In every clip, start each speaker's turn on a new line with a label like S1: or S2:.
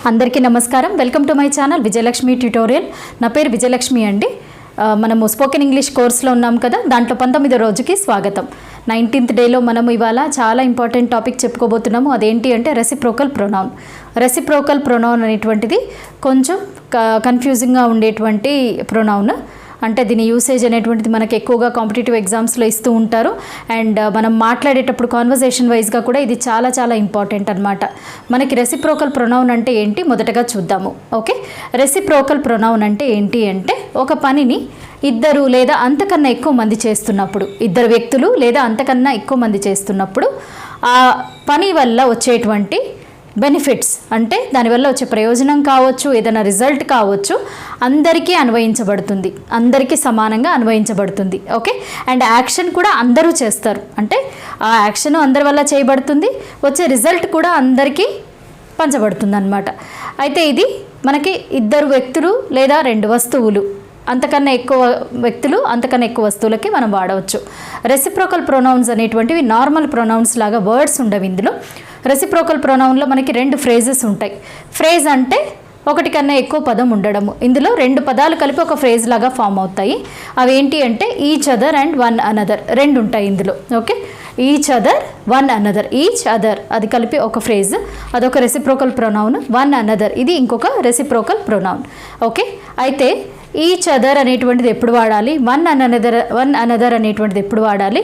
S1: అందరికీ నమస్కారం. Welcome to my channel Vijayalakshmi tutorial. నా పేరు విజయలక్ష్మి అండి. మనము స్పోకెన్ ఇంగ్లీష్ కోర్స్లో ఉన్నాం కదా, దాంట్లో 19వ రోజుకి స్వాగతం. 19th డేలో మనము ఇవాళ చాలా ఇంపార్టెంట్ టాపిక్ చెప్పుకోబోతున్నాము. అదేంటి అంటే రెసిప్రోకల్ ప్రొనౌన్. రెసిప్రోకల్ ప్రొనౌన్ అనేటువంటిది కొంచెం కన్ఫ్యూజింగ్గా ఉండేటువంటి ప్రొనౌన్. అంటే దీని యూసేజ్ అనేటువంటిది మనకి ఎక్కువగా కాంపిటేటివ్ ఎగ్జామ్స్లో ఇస్తూ ఉంటారు. అండ్ మనం మాట్లాడేటప్పుడు కాన్వర్జేషన్ వైజ్గా కూడా ఇది చాలా చాలా ఇంపార్టెంట్ అనమాట. మనకి రెసిప్రోకల్ ప్రొనౌన్ అంటే ఏంటి మొదటగా చూద్దాము. ఓకే, రెసిప్రోకల్ ప్రొనౌన్ అంటే ఏంటి అంటే ఒక పనిని ఇద్దరు లేదా అంతకన్నా ఎక్కువ మంది చేస్తున్నప్పుడు, ఇద్దరు వ్యక్తులు లేదా అంతకన్నా ఎక్కువ మంది చేస్తున్నప్పుడు ఆ పని వల్ల వచ్చేటువంటి బెనిఫిట్స్, అంటే దానివల్ల వచ్చే ప్రయోజనం కావచ్చు, ఏదైనా రిజల్ట్ కావచ్చు, అందరికీ అన్వయించబడుతుంది, అందరికీ సమానంగా అన్వయించబడుతుంది. ఓకే, అండ్ యాక్షన్ కూడా అందరూ చేస్తారు, అంటే ఆ యాక్షన్ అందరి వల్ల చేయబడుతుంది, వచ్చే రిజల్ట్ కూడా అందరికీ పంచబడుతుంది అన్నమాట. అయితే ఇది మనకి ఇద్దరు వ్యక్తులు లేదా రెండు వస్తువులు, అంతకన్నా ఎక్కువ వ్యక్తులు అంతకన్నా ఎక్కువ వస్తువులకి మనం వాడవచ్చు. రెసిప్రోకల్ ప్రొనౌన్స్ అనేటువంటివి నార్మల్ ప్రొనౌన్స్ లాగా వర్డ్స్ ఉండవు ఇందులో. రెసిప్రోకల్ ప్రొనౌన్లో మనకి రెండు ఫ్రేజెస్ ఉంటాయి. ఫ్రేజ్ అంటే ఒకటి కన్నా ఎక్కువ పదం ఉండడము. ఇందులో రెండు పదాలు కలిపి ఒక ఫ్రేజ్ లాగా ఫామ్ అవుతాయి. అవి ఏంటి అంటే each other and one another, రెండు ఉంటాయి ఇందులో. Okay, each other, one another. Each other అది కలిపి ఒక ఫ్రేజ్, అదొక రెసిప్రోకల్ ప్రొనౌన్. వన్ అనదర్ ఇది ఇంకొక రెసిప్రోకల్ ప్రొనౌన్. ఓకే, అయితే ఈచ్ అదర్ అనేటువంటిది ఎప్పుడు వాడాలి, వన్ అనదర్ అనేటువంటిది ఎప్పుడు వాడాలి,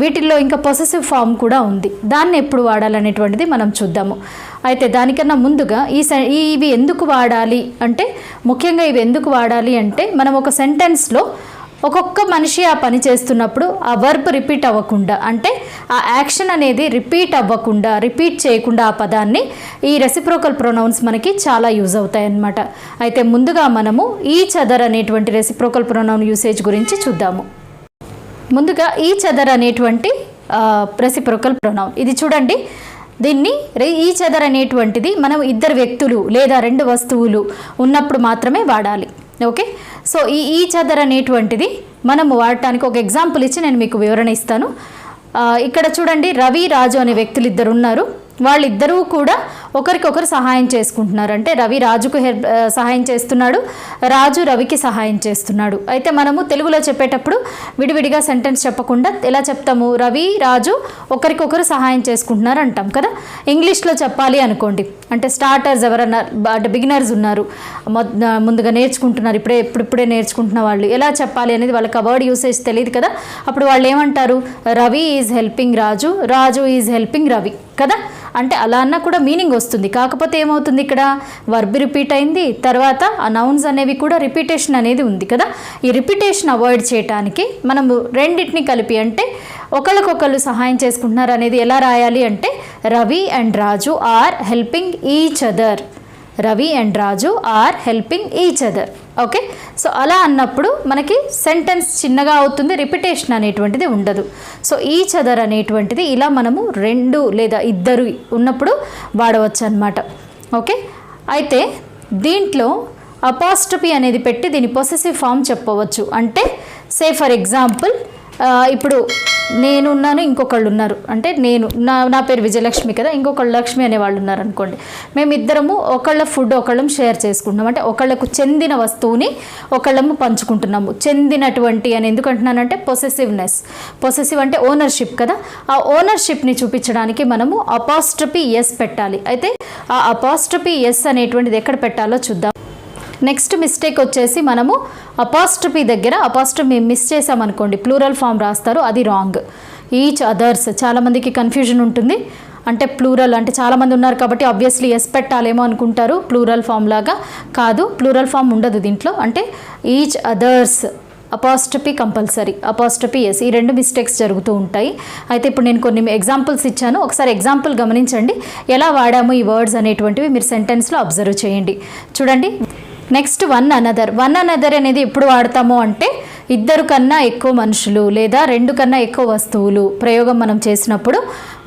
S1: వీటిల్లో ఇంకా పొసెసివ్ ఫామ్ కూడా ఉంది, దాన్ని ఎప్పుడు వాడాలనేటువంటిది మనం చూద్దాము. అయితే దానికన్నా ముందుగా ఇవి ఎందుకు వాడాలి అంటే, ముఖ్యంగా ఇవి ఎందుకు వాడాలి అంటే, మనం ఒక సెంటెన్స్లో ఒక్కొక్క మనిషి ఆ పని చేస్తున్నప్పుడు ఆ వర్బ్ రిపీట్ అవ్వకుండా, అంటే ఆ యాక్షన్ అనేది రిపీట్ అవ్వకుండా, రిపీట్ చేయకుండా ఆ పదాన్ని ఈ రెసిప్రోకల్ ప్రొనౌన్స్ మనకి చాలా యూజ్ అవుతాయి అన్నమాట. అయితే ముందుగా మనము ఈచ్ అదర్ అనేటువంటి రెసిప్రోకల్ ప్రొనౌన్ యూసేజ్ గురించి చూద్దాము. ముందుగా ఈచ్ అదర్ అనేటువంటి రెసిప్రోకల్ ప్రొనౌన్ ఇది చూడండి. దీన్ని ఈచ్ అదర్ అనేటువంటిది మనం ఇద్దరు వ్యక్తులు లేదా రెండు వస్తువులు ఉన్నప్పుడు మాత్రమే వాడాలి. ఓకే, సో ఈ ఈచ్ అదర్ అనేటువంటిది మనము వాడటానికి ఒక ఎగ్జాంపుల్ ఇచ్చి నేను మీకు వివరణ ఇస్తాను. ఇక్కడ చూడండి, రవి రాజు అనే వ్యక్తులు ఇద్దరు ఉన్నారు. వాళ్ళిద్దరూ కూడా ఒకరికొకరు సహాయం చేసుకుంటున్నారు. అంటే రవి రాజుకు సహాయం చేస్తున్నాడు, రాజు రవికి సహాయం చేస్తున్నాడు. అయితే మనము తెలుగులో చెప్పేటప్పుడు విడివిడిగా సెంటెన్స్ చెప్పకుండా ఎలా చెప్తాము, రవి రాజు ఒకరికొకరు సహాయం చేసుకుంటున్నారు అంటాం కదా. ఇంగ్లీష్లో చెప్పాలి అనుకోండి, అంటే స్టార్టర్స్ ఎవరన్నా, అంటే బిగినర్స్ ఉన్నారు, ముందుగా నేర్చుకుంటున్నారు, ఇప్పుడే నేర్చుకుంటున్న వాళ్ళు ఎలా చెప్పాలి అనేది వాళ్ళకి ఆ వర్డ్ యూసేజ్ తెలియదు కదా. అప్పుడు వాళ్ళు ఏమంటారు, Ravi is helping Raju, Raju is helping Ravi కదా. అంటే అలా అన్నా కూడా మీనింగ్ వస్తుంది. కాకపోతే ఏమవుతుంది, ఇక్కడ వర్బ్ రిపీట్ అయింది, తర్వాత ఆ నౌన్స్ అనేవి కూడా రిపీటేషన్ అనేది ఉంది కదా. ఈ రిపీటేషన్ అవాయిడ్ చేయడానికి మనము రెండింటిని కలిపి, అంటే ఒకళ్ళకొకళ్ళు సహాయం చేసుకుంటున్నారు అనేది ఎలా రాయాలి అంటే, Ravi and Raju are helping each other, Ravi and Raju are helping each other. Okay, so అలా అన్నప్పుడు మనకి సెంటెన్స్ చిన్నగా అవుతుంది, రిపిటేషన్ అనేటువంటిది ఉండదు. సో ఈచ్ అదర్ అనేటువంటిది ఇలా మనము రెండు లేదా ఇద్దరు ఉన్నప్పుడు వాడవచ్చు అన్నమాట. ఓకే, అయితే దీంట్లో అపాస్ట్రఫీ అనేది పెట్టి దీని పొసెసివ్ ఫామ్ చెప్పవచ్చు. అంటే సే ఫర్ ఎగ్జాంపుల్, ఇప్పుడు నేను ఉన్నాను, ఇంకొకళ్ళు ఉన్నారు, అంటే నా పేరు విజయలక్ష్మి కదా, ఇంకొకళ్ళు లక్ష్మి అనేవాళ్ళు ఉన్నారు అనుకోండి. మేమిద్దరము ఒకళ్ళ ఫుడ్ ఒకళ్ళం షేర్ చేసుకుంటున్నాం, అంటే ఒకళ్ళకు చెందిన వస్తువుని ఒకళ్ళము పంచుకుంటున్నాము. చెందినటువంటి అని ఎందుకు అంటున్నానంటే పొసెసివ్నెస్, పొసెసివ్ అంటే ఓనర్షిప్ కదా. ఆ ఓనర్షిప్ని చూపించడానికి మనము అపాస్ట్రఫీ ఎస్ పెట్టాలి. అయితే ఆ అపాస్ట్రఫీ ఎస్ అనేటువంటిది ఎక్కడ పెట్టాలో చూద్దాం. నెక్స్ట్ మిస్టేక్ వచ్చేసి, మనము అపాస్ట్రఫీ దగ్గర అపాస్ట్రఫీ మిస్ చేసామనుకోండి, ప్లూరల్ ఫామ్ రాస్తారు, అది రాంగ్. ఈచ్ అదర్స్ చాలామందికి కన్ఫ్యూజన్ ఉంటుంది. అంటే ప్లూరల్ అంటే చాలామంది ఉన్నారు కాబట్టి ఆబ్వియస్లీ ఎస్ పెట్టాలేమో అనుకుంటారు, ప్లూరల్ ఫామ్ లాగా కాదు, ప్లూరల్ ఫామ్ ఉండదు దీంట్లో. అంటే each others apostrophe compulsory, apostrophe S, ఈ రెండు మిస్టేక్స్ జరుగుతూ ఉంటాయి. అయితే ఇప్పుడు నేను కొన్ని ఎగ్జాంపుల్స్ ఇచ్చాను, ఒకసారి ఎగ్జాంపుల్ గమనించండి, ఎలా వాడాము ఈ వర్డ్స్ అనేటువంటివి మీరు సెంటెన్స్లో అబ్జర్వ్ చేయండి. చూడండి, next one another. One another అనేది ఎప్పుడు వాడతాము అంటే, ఇద్దరు కన్నా ఎక్కువ మనుషులు లేదా రెండు కన్నా ఎక్కువ వస్తువులు ప్రయోగం మనం చేసినప్పుడు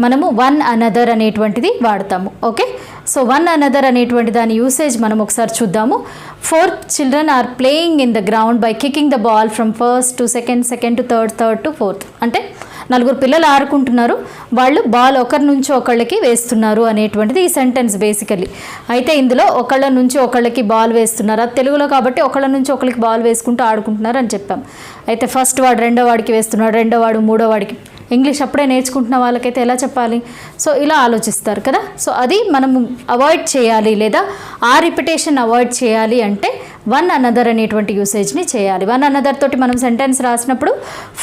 S1: మనము వన్ అనదర్ అనేటువంటిది వాడతాము. ఓకే, సో వన్ అనదర్ అనేటువంటి దాని యూసేజ్ మనం ఒకసారి చూద్దాము. 4 children are playing in the ground by kicking the ball from first to second, second to third, third to fourth. అంటే నలుగురు పిల్లలు ఆడుకుంటున్నారు, వాళ్ళు బాల్ ఒకరి నుంచి ఒకళ్ళకి వేస్తున్నారు అనేటువంటిది ఈ సెంటెన్స్ బేసికలీ. అయితే ఇందులో ఒకళ్ళ నుంచి ఒకళ్ళకి బాల్ వేస్తున్నారు, అది తెలుగులో కాబట్టి ఒకళ్ళ నుంచి ఒకళ్ళకి బాల్ వేసుకుంటూ ఆడుకుంటున్నారు అని చెప్పాం. అయితే ఫస్ట్ వాడు రెండో వాడికి వేస్తున్నాడు, రెండో వాడు మూడో వాడికి. ఇంగ్లీష్ అప్పుడే నేర్చుకుంటున్న వాళ్ళకైతే ఎలా చెప్పాలి? సో ఇలా ఆలోచిస్తారు కదా. సో అది మనము అవాయిడ్ చేయాలి, లేదా ఆ రిపిటేషన్ అవాయిడ్ చేయాలి అంటే వన్ అనదర్ అనేటువంటి యూసేజ్ని చేయాలి. వన్ అనదర్ తోటి మనం సెంటెన్స్ రాసినప్పుడు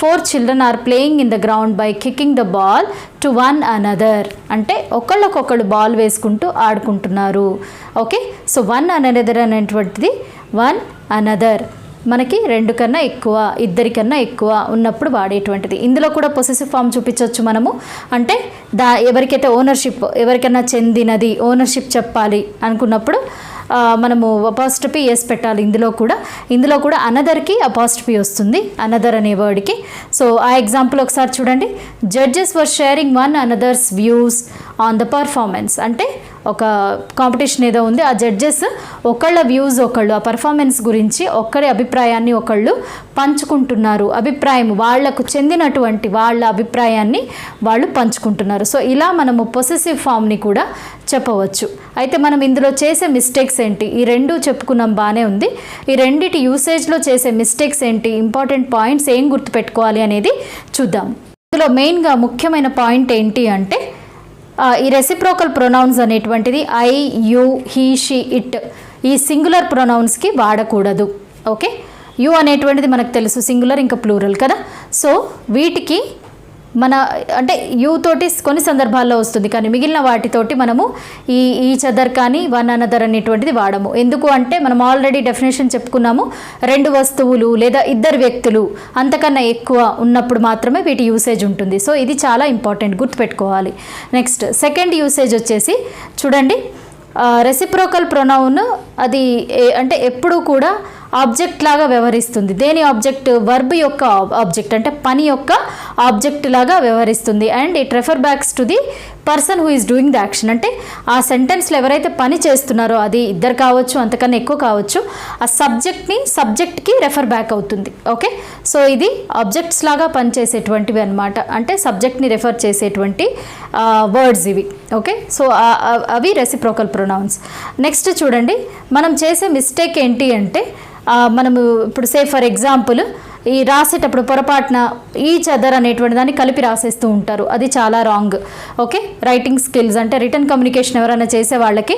S1: 4 children are playing in the ground by kicking the ball to one another అంటే ఒకళ్ళకొకళ్ళు బాల్ వేసుకుంటూ ఆడుకుంటున్నారు. ఓకే, సో వన్ అనదర్ అనేటువంటిది వన్ అనదర్ మనకి 2 కన్నా ఎక్కువ, 2 కన్నా ఎక్కువ ఉన్నప్పుడు వాడేటువంటిది. ఇందులో కూడా పొసెసివ్ ఫామ్ చూపించవచ్చు మనము. అంటే ఎవరికైతే ఓనర్షిప్, ఎవరికైనా చెందినది ఓనర్షిప్ చెప్పాలి అనుకున్నప్పుడు మనము అపాస్ట్రఫీ ఎస్ పెట్టాలి. ఇందులో కూడా అనదర్కి అపాస్ట్రఫీ వస్తుంది, అనదర్ అనే వర్డ్కి. సో ఆ ఎగ్జాంపుల్ ఒకసారి చూడండి. Judges were sharing one another's views on the performance అంటే ఒక కాంపిటీషన్ ఏదో ఉంది, ఆ జడ్జెస్ ఒకళ్ళ వ్యూస్ ఒకళ్ళు, ఆ పర్ఫార్మెన్స్ గురించి ఒకరి అభిప్రాయాన్ని ఒకళ్ళు పంచుకుంటున్నారు. అభిప్రాయం వాళ్లకు చెందినటువంటి వాళ్ళ అభిప్రాయాన్ని వాళ్ళు పంచుకుంటున్నారు. సో ఇలా మనము పొసెసివ్ ఫామ్ని కూడా చెప్పవచ్చు. అయితే మనం ఇందులో చేసే మిస్టేక్స్ ఏంటి? ఈ 2 చెప్పుకున్నాం, బాగానే ఉంది. ఈ రెండిటి యూసేజ్లో చేసే మిస్టేక్స్ ఏంటి, ఇంపార్టెంట్ పాయింట్స్ ఏం గుర్తుపెట్టుకోవాలి అనేది చూద్దాం. ఇందులో మెయిన్గా ముఖ్యమైన పాయింట్ ఏంటి అంటే ఈ రెసిప్రోకల్ ప్రొనౌన్స్ అనేటువంటిది I, you, he, she, it ఈ సింగులర్ ప్రొనౌన్స్కి వాడకూడదు. ఓకే, యు అనేటువంటిది మనకు తెలుసు సింగులర్ ఇంకా ప్లూరల్ కదా. సో వీటికి మన అంటే యూ తోటి కొన్ని సందర్భాల్లో వస్తుంది, కానీ మిగిలిన వాటితోటి మనము ఈచ్ అదర్ కానీ వన్ అనదర్ అనేటువంటిది వాడము. ఎందుకు అంటే మనం ఆల్రెడీ డెఫినేషన్ చెప్పుకున్నాము, 2 వస్తువులు లేదా 2 వ్యక్తులు అంతకన్నా ఎక్కువ ఉన్నప్పుడు మాత్రమే వీటి యూసేజ్ ఉంటుంది. సో ఇది చాలా ఇంపార్టెంట్, గుర్తుపెట్టుకోవాలి. నెక్స్ట్ సెకండ్ యూసేజ్ వచ్చేసి చూడండి, రెసిప్రోకల్ ప్రొనౌన్ అది అంటే ఎప్పుడూ కూడా ఆబ్జెక్ట్ లాగా వ్యవహరిస్తుంది. దేని ఆబ్జెక్ట్? వర్బ్ యొక్క ఆబ్జెక్ట్ అంటే పని యొక్క ఆబ్జెక్ట్ లాగా వ్యవహరిస్తుంది. And it refer backs to the person who is doing the action అంటే ఆ సెంటెన్స్లో ఎవరైతే పని చేస్తున్నారో అది 2 కావచ్చు, అంతకన్నా ఎక్కువ కావచ్చు, ఆ సబ్జెక్ట్కి రెఫర్ బ్యాక్ అవుతుంది. ఓకే, సో ఇది ఆబ్జెక్ట్స్ లాగా పనిచేసేటువంటివి అనమాట, అంటే సబ్జెక్ట్ని రెఫర్ చేసేటువంటి వర్డ్స్ ఇవి. ఓకే, సో అవి రెసిప్రోకల్ ప్రొనౌన్స్. నెక్స్ట్ చూడండి, మనం చేసే మిస్టేక్ ఏంటి అంటే మనము ఇప్పుడు సే ఫర్ ఎగ్జాంపుల్ ఈ రాసేటప్పుడు పొరపాటున ఈచ్ అదర్ అనేటువంటి దాన్ని కలిపి రాసేస్తూ ఉంటారు, అది చాలా రాంగ్. ఓకే, రైటింగ్ స్కిల్స్ అంటే రిటర్న్ కమ్యూనికేషన్ ఎవరైనా చేసే వాళ్ళకి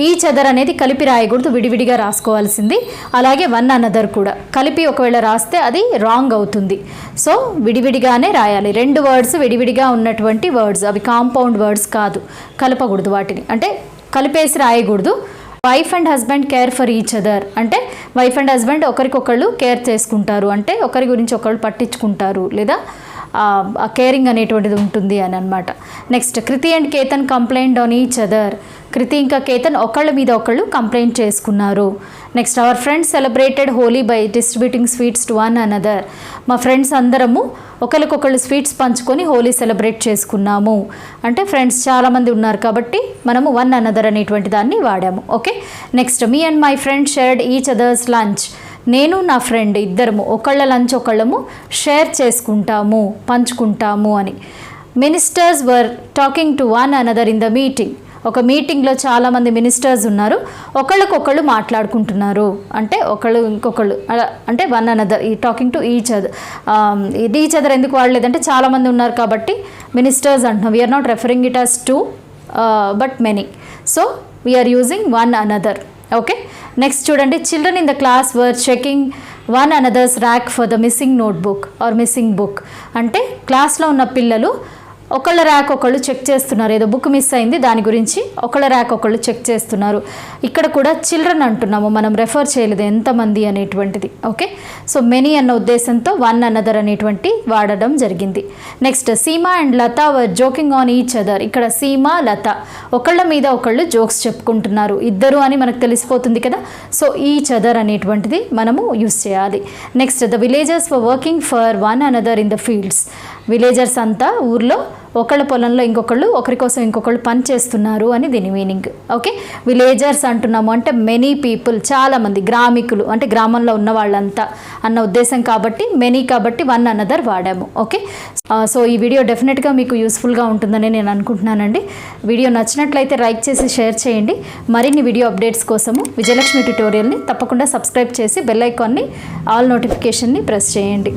S1: ఈచ్ అదర్ అనేది కలిపి రాయకూడదు, విడివిడిగా రాసుకోవాల్సింది. అలాగే వన్ అనదర్ కూడా కలిపి ఒకవేళ రాస్తే అది రాంగ్ అవుతుంది. సో విడివిడిగానే రాయాలి. 2 వర్డ్స్ విడివిడిగా ఉన్నటువంటి వర్డ్స్, అవి కాంపౌండ్ వర్డ్స్ కాదు, కలపకూడదు వాటిని, అంటే కలిపేసి రాయకూడదు. Wife and husband care for each other అంటే వైఫ్ అండ్ హస్బెండ్ ఒకరికొకళ్ళు కేర్ చేసుకుంటారు, అంటే ఒకరి గురించి ఒకళ్ళు పట్టించుకుంటారు, లేదా ఆ కేరింగ్ అనేటువంటిది ఉంటుంది అని అనమాట. Next Kriti and Ketan complaint on each other, Kriti ఇంకా కేతన్ ఒకళ్ళ మీద ఒకళ్ళు కంప్లైంట్ చేసుకున్నారు. Next our friends celebrated Holi by distributing sweets to one another, మా ఫ్రెండ్స్ అందరము ఒకరికొకళ్ళు స్వీట్స్ పంచుకొని హోలీ సెలబ్రేట్ చేసుకున్నాము, అంటే ఫ్రెండ్స్ చాలామంది ఉన్నారు కాబట్టి మనము వన్ అనదర్ అనేటువంటి దాన్ని వాడాము. Okay, next me and my friend shared each others lunch, నేను నా ఫ్రెండ్ ఇద్దరము ఒకళ్ళ లంచ్ ఒకళ్ళము షేర్ చేసుకుంటాము, పంచుకుంటాము అని. Ministers were talking to one another in the meeting, ఒక మీటింగ్లో చాలామంది మినిస్టర్స్ ఉన్నారు, ఒకళ్ళకొకళ్ళు మాట్లాడుకుంటున్నారు, అంటే ఒకళ్ళు ఇంకొకళ్ళు అంటే వన్ అనదర్, ఈ టాకింగ్ టు ఈచ్ అదర్ ఎందుకు వాడలేదంటే చాలామంది ఉన్నారు కాబట్టి మినిస్టర్స్ అంటున్నాం. We are not referring it as two but many, so we are using one another. Okay, next చూడండి, children in the class were checking one another's rack for the missing notebook or missing book, అంటే క్లాస్లో ఉన్న పిల్లలు ఒకళ్ళ rack ఒకళ్ళు check చేస్తున్నారు, ఏదో book miss అయింది దాని గురించి ఒకళ్ళ ర్యాక్ ఒకళ్ళు చెక్ చేస్తున్నారు. ఇక్కడ కూడా చిల్డ్రన్ అంటున్నాము, మనం రెఫర్ చేయలేదు ఎంతమంది అనేటువంటిది. ఓకే, సో మెనీ అన్న ఉద్దేశంతో వన్ అనదర్ అనేటువంటి వాడడం జరిగింది. Next Seema and Latha were joking on each other, ఇక్కడ సీమా లత ఒకళ్ళ మీద ఒకళ్ళు జోక్స్ చెప్పుకుంటున్నారు, ఇద్దరు అని మనకు తెలిసిపోతుంది కదా, సో ఈచ్ అదర్ అనేటువంటిది మనము యూస్ చేయాలి. Next the villagers were working for one another in the fields, villagers అంతా ఊర్లో ఒకళ్ళ పొలంలో ఒకరి కోసం ఇంకొకళ్ళు పని చేస్తున్నారు అని దీని మీనింగ్. ఓకే, విలేజర్స్ అంటున్నాము అంటే మెనీ పీపుల్, చాలామంది, గ్రామికులు అంటే గ్రామంలో ఉన్న వాళ్ళంతా అన్న ఉద్దేశం కాబట్టి మెనీ కాబట్టి వన్ అనదర్ వాడాము. ఓకే, సో ఈ వీడియో డెఫినెట్గా మీకు యూస్ఫుల్గా ఉంటుందని నేను అనుకుంటున్నానండి. వీడియో నచ్చినట్లయితే లైక్ చేసి షేర్ చేయండి. మరిన్ని వీడియో అప్డేట్స్ కోసము విజయలక్ష్మి ట్యుటోరియల్ని తప్పకుండా సబ్స్క్రైబ్ చేసి బెల్ ఐకాన్ని ఆల్ నోటిఫికేషన్ని ప్రెస్ చేయండి.